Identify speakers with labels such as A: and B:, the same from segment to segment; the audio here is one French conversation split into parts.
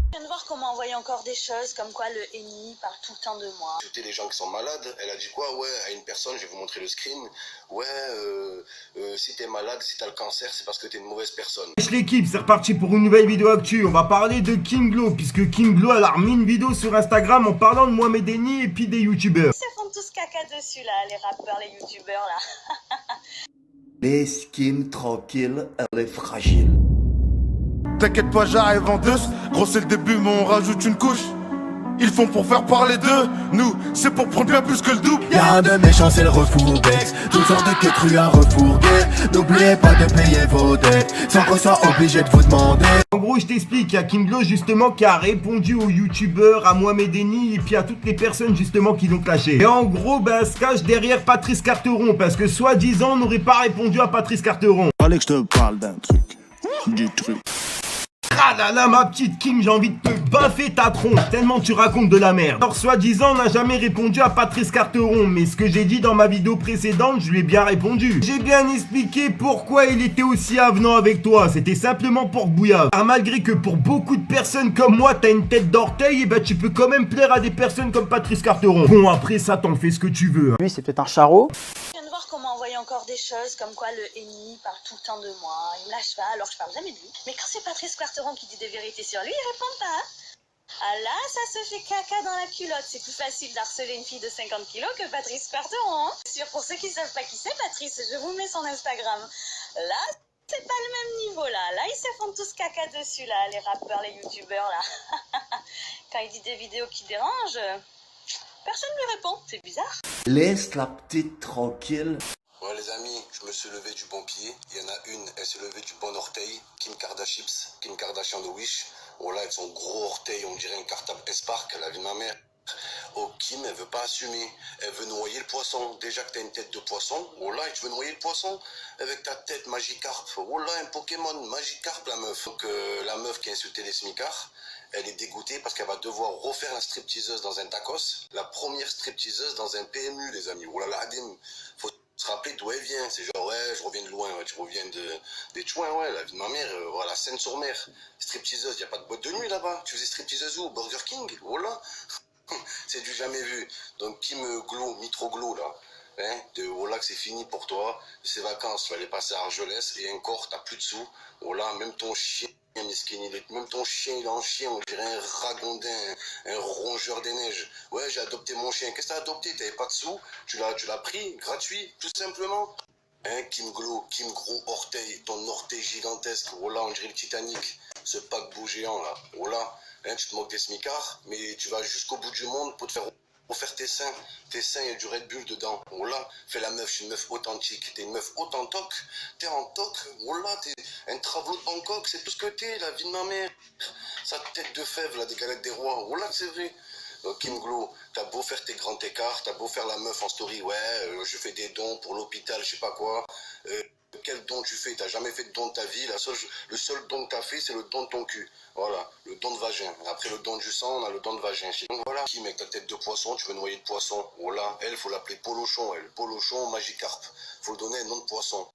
A: Je viens de voir qu'on m'a envoyé encore des choses, comme quoi le NI parle tout le temps de moi.
B: Insulter les gens qui sont malades, elle a dit quoi? Ouais, à une personne, je vais vous montrer le screen. Ouais, si t'es malade, si t'as le cancer, c'est parce que t'es une mauvaise personne.
C: Wesh l'équipe, c'est reparti pour une nouvelle vidéo actu. On va parler de Kim Glow, puisque Kim Glow elle a remis une vidéo sur Instagram en parlant de Mohamed Eni et puis des youtubeurs.
A: Ils se font tous caca dessus là, les rappeurs, les youtubeurs là.
D: Laisse Kim tranquille, elle est fragile.
E: T'inquiète pas, j'arrive en deux. Gros, c'est le début, mais on rajoute une couche. Ils font pour faire parler d'eux. Nous, c'est pour prendre bien plus que le double.
D: Y'a un de méchant, c'est le refourbex. Toutes sortes de queues crues à refourguer. N'oubliez pas de payer vos dettes, sans qu'on soit obligé de vous demander.
C: En gros, je t'explique, il y a Kim Glow justement qui a répondu aux youtubeurs, à Mohamed Eni et puis à toutes les personnes justement qui l'ont clashé. Et en gros, elle se cache derrière Patrice Carteron, parce que soi-disant, on n'aurait pas répondu à Patrice Carteron.
E: Fallait que je te parle d'un truc. Du truc.
C: Ah là là, ma petite Kim, j'ai envie de te baffer ta tronche, tellement tu racontes de la merde. Alors, soi-disant, on n'a jamais répondu à Patrice Carteron, mais ce que j'ai dit dans ma vidéo précédente, je lui ai bien répondu. J'ai bien expliqué pourquoi il était aussi avenant avec toi, c'était simplement pour bouillave. Car malgré que pour beaucoup de personnes comme moi, t'as une tête d'orteil, et ben tu peux quand même plaire à des personnes comme Patrice Carteron. Bon, après ça, t'en fais ce que tu veux.
F: Lui, c'est peut-être un charreau.
A: Je viens de voir qu'on m'a envoyé encore des choses, comme quoi le NI parle tout le temps de moi. Il me lâche pas, alors je parle jamais de lui. Mais quand c'est Patrice Carteron qui dit des vérités sur lui, il répond pas. Ah là, ça se fait caca dans la culotte. C'est plus facile d'harceler une fille de 50 kilos que Patrice Carteron. Pour ceux qui savent pas qui c'est Patrice, je vous mets son Instagram. Là, c'est pas le même niveau là. Là, ils se font tous caca dessus là, les rappeurs, les youtubeurs là. Quand il dit des vidéos qui dérangent, personne ne lui répond. C'est bizarre.
D: Laisse la petite tranquille.
B: Ouais les amis, je me suis levé du bon pied. Il y en a une, elle s'est levée du bon orteil. Kim Kardashian de Wish. Oh là, avec son gros orteil, on dirait un cartable S-Park, la vie de ma mère. Oh Kim, elle veut pas assumer. Elle veut noyer le poisson. Déjà que t'as une tête de poisson. Oh là, tu veux noyer le poisson avec ta tête Magikarp. Oh là, un Pokémon Magikarp la meuf. Donc la meuf qui a insulté les smicards, elle est dégoûtée parce qu'elle va devoir refaire la stripteaseuse dans un tacos. La première stripteaseuse dans un PMU, les amis. Oh là là, faut se rappeler d'où elle vient. C'est genre, ouais, je reviens de loin, ouais, tu reviens des Chouins, ouais, la vie de ma mère, voilà, Seine-sur-Mer. Stripteaseuse, y a pas de boîte de nuit là-bas. Tu faisais stripteaseuse où? Burger King? Oh là. C'est du jamais vu. Donc Kim Glow, Mitro Glow là, hein, de voilà que c'est fini pour toi. Ces vacances, tu vas aller passer à Argelès et encore t'as plus de sous. Voilà, même ton chien, miskin, même ton chien il est en chien, on dirait un ragondin, un rongeur des neiges. Ouais, j'ai adopté mon chien. Qu'est-ce que t'as adopté? T'avais pas de sous? Tu l'as pris, gratuit, tout simplement. Hein, Kim Glow, Kim Gros Orteil, ton orteil gigantesque, voilà, on dirait le Titanic, ce paquebot géant là, voilà, hein, tu te moques des smicards, mais tu vas jusqu'au bout du monde pour te faire refaire tes seins, il y a du Red Bull dedans, voilà, fais la meuf, je suis une meuf authentique, t'es une meuf authentique, t'es en toc, voilà, t'es un travelot de Bangkok, c'est tout ce que t'es, la vie de ma mère, sa tête de fève là, des galettes des rois, voilà que c'est vrai. Kim Glow, t'as beau faire tes grands écarts, t'as beau faire la meuf en story, ouais, je fais des dons pour l'hôpital, je sais pas quoi. Quel don tu fais? T'as jamais fait de don de ta vie. Le seul don que t'as fait, c'est le don de ton cul. Voilà, le don de vagin. Après le don du sang, on a le don de vagin. Donc voilà, Kim avec ta tête de poisson, tu veux noyer de poisson. Voilà, elle, faut l'appeler Polochon, elle. Polochon Magikarp. Faut lui donner un nom de poisson.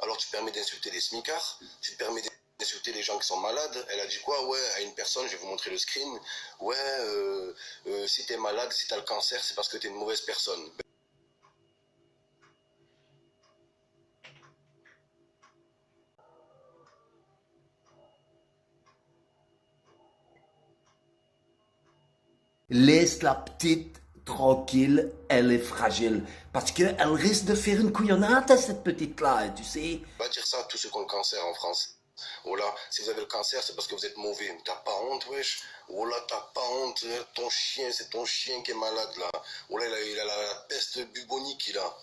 B: Alors tu permets d'insulter les smicards, tu te permets d'insulter les gens qui sont malades. Elle a dit quoi? Ouais, à une personne, je vais vous montrer le screen. Ouais, si t'es malade, si t'as le cancer, c'est parce que t'es une mauvaise personne.
D: Laisse la petite tranquille, elle est fragile. Parce qu'elle risque de faire une couillonnade à cette petite-là, tu sais.
B: On va dire ça à tous ceux qui ont le cancer en France. Oh là, si vous avez le cancer, c'est parce que vous êtes mauvais. T'as pas honte, wesh. Oh là, t'as pas honte. Ton chien, c'est ton chien qui est malade, là. Oh là, il a la peste bubonique, il a.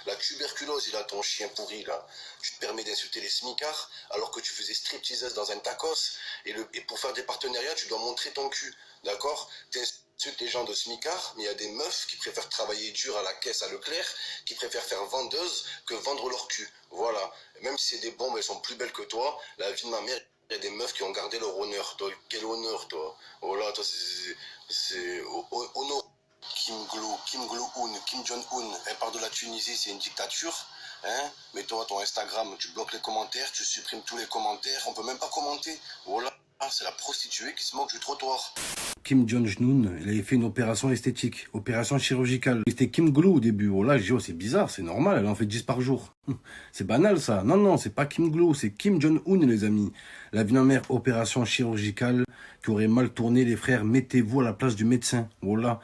B: La tuberculose, il a ton chien pourri, là. Tu te permets d'insulter les smicards alors que tu faisais stripteaseuse dans un tacos. Et pour faire des partenariats, tu dois montrer ton cul. D'accord? T'insultes les gens de smicard, mais il y a des meufs qui préfèrent travailler dur à la caisse à Leclerc, qui préfèrent faire vendeuse que vendre leur cul. Voilà. Et même si c'est des bombes, elles sont plus belles que toi. La vie de ma mère, il y a des meufs qui ont gardé leur honneur. Toi, quel honneur, toi? Voilà, toi, c'est honneur. Kim Glow-un, Kim Jong-un, elle part de la Tunisie, c'est une dictature. Hein? Mais toi, ton Instagram, tu bloques les commentaires, tu supprimes tous les commentaires, on peut même pas commenter. Voilà. c'est la prostituée qui se moque du trottoir.
F: Kim Jong-un, il avait fait une opération esthétique, opération chirurgicale. C'était Kim Glow au début. Oh là, je dis, oh, c'est bizarre, c'est normal, elle en fait 10 par jour. C'est banal ça. Non, c'est pas Kim Glow, c'est Kim Jong-un, les amis. La vie en mère, opération chirurgicale qui aurait mal tourné, les frères. Mettez-vous à la place du médecin. Voilà.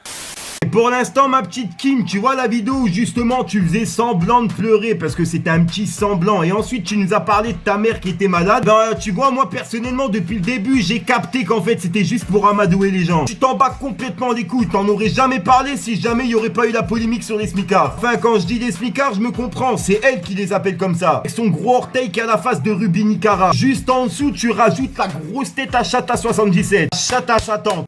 C: Et pour l'instant, ma petite Kim, tu vois la vidéo où justement tu faisais semblant de pleurer parce que c'était un petit semblant et ensuite tu nous as parlé de ta mère qui était malade. Ben tu vois, moi personnellement depuis le début j'ai capté qu'en fait c'était juste pour amadouer les gens. Tu t'en bats complètement les couilles, t'en aurais jamais parlé si jamais il n'y aurait pas eu la polémique sur les smicards. Enfin quand je dis les smicards je me comprends, c'est elle qui les appelle comme ça. Avec son gros orteil qui a la face de Ruby Nicara. Juste en dessous tu rajoutes la grosse tête à Chata 77. Chata Satan.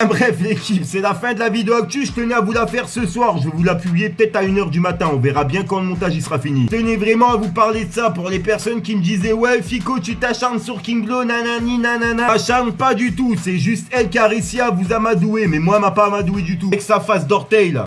C: Bref l'équipe, c'est la fin de la vidéo actu, je tenais à vous la faire ce soir, je vais vous la publier peut-être à 1h du matin, on verra bien quand le montage il sera fini. Je tenais vraiment à vous parler de ça pour les personnes qui me disaient ouais Fico tu t'acharnes sur King Glow nanani nanana. Acharne pas du tout, c'est juste elle qui a réussi à vous amadouer, mais moi elle m'a pas amadoué du tout. Avec sa face d'orteil là.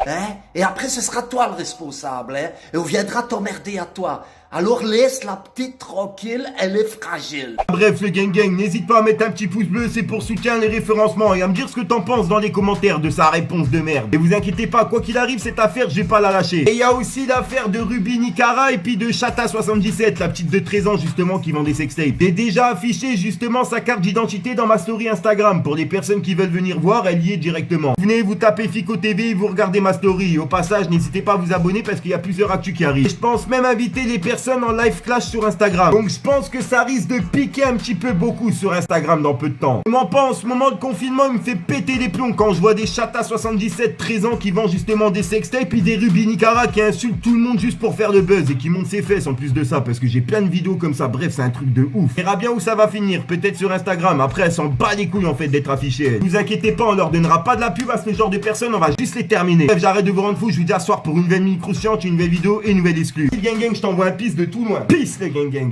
G: Et après ce sera toi le responsable, et on viendra t'emmerder à toi. Alors laisse la petite tranquille, elle est fragile.
C: Bref le gang, n'hésite pas à mettre un petit pouce bleu, c'est pour soutenir les référencements et à me dire ce que t'en penses dans les commentaires de sa réponse de merde. Et vous inquiétez pas, quoi qu'il arrive, cette affaire, je vais pas la lâcher. Et il y a aussi l'affaire de Ruby Nicara et puis de Chata77, la petite de 13 ans justement qui vend des sextapes. J'ai déjà affiché justement sa carte d'identité dans ma story Instagram. Pour les personnes qui veulent venir voir, elle y est directement. Venez, vous tapez Fico TV et vous regardez ma story. Au passage, n'hésitez pas à vous abonner parce qu'il y a plusieurs actus qui arrivent. Et je pense même inviter les personnes en live clash sur Instagram. Donc je pense que ça risque de piquer un petit peu beaucoup sur Instagram dans peu de temps. Moi pas en ce moment de confinement, il me fait péter les plombs quand je vois des Chata 77 13 ans qui vendent justement des sextapes et des Ruby Nicara qui insultent tout le monde juste pour faire le buzz et qui montent ses fesses en plus de ça parce que j'ai plein de vidéos comme ça. Bref, c'est un truc de ouf. On verra bien où ça va finir, peut-être sur Instagram. Après, elle s'en bat les couilles en fait d'être affichée. Ne vous inquiétez pas, on leur donnera pas de la pub à ce genre de personnes, on va juste les terminer. Bref, j'arrête de vous rendre fou, je vous dis à soir pour une nouvelle mini croustillante, une nouvelle vidéo et une nouvelle exclue. Gang, je t'envoie un pisse de tout loin. Peace les gang.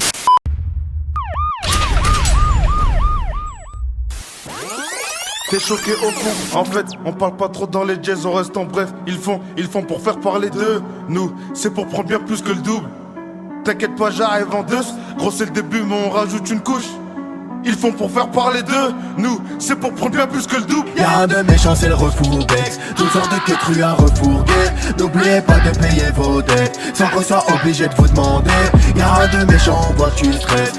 E: T'es choqué au fond, en fait, on parle pas trop dans les jazz, on reste en bref. Ils font pour faire parler d'eux. Nous, c'est pour prendre bien plus que le double. T'inquiète pas, j'arrive en deux. Gros, c'est le début, mais on rajoute une couche. Ils font pour faire parler d'eux. Nous, c'est pour prendre bien plus que le double.
D: Y'a un de méchant, c'est le refourbex. Toutes sortes de quêtes crues à refourguer. N'oubliez pas de payer vos dettes, sans qu'on soit obligé de vous demander. Y'a un de méchant, on voit que tu stresses.